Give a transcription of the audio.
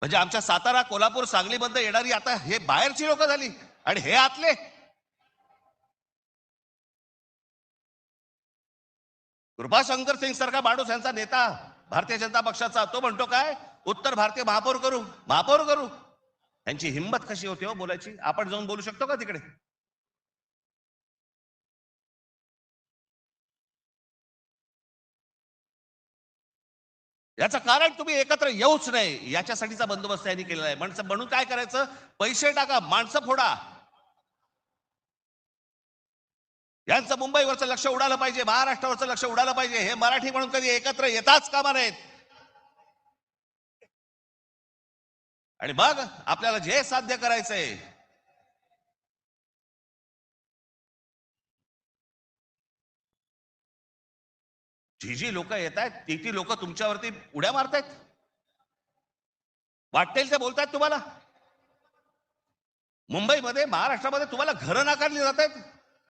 म्हणजे आमच्या सातारा, कोल्हापूर, सांगलीमध्ये येणारी आता हे बाहेरची लोक झाली आणि हे आतले. कृपाशंकर सिंग सारखा माणूस यांचा नेता भारतीय जनता पक्षाचा, तो म्हणतो काय उत्तर भारतीय महापौर करू, महापौर करू. यांची हिंमत कशी होती हो बोलायची? आपण जाऊन बोलू शकतो का तिकडे? याचं कारण तुम्ही एकत्र येऊच नाही याच्यासाठीचा बंदोबस्त यांनी केलेला आहे. म्हणून काय करायचं, पैसे टाका, माणसं फोडा. यांचं मुंबईवरचं लक्ष उडालं पाहिजे, महाराष्ट्रावरचं लक्ष उडालं पाहिजे. हे मराठी म्हणून कधी एकत्र येताच कामा नयेत. आणि मग आपल्याला जे साध्य करायचंय, जी जी लोक येत आहेत ती लोक तुमच्यावरती उड्या मारतायत, वाटेल ते बोलतायत तुम्हाला. मुंबईमध्ये, महाराष्ट्रामध्ये तुम्हाला घरं नाकारली जात आहेत.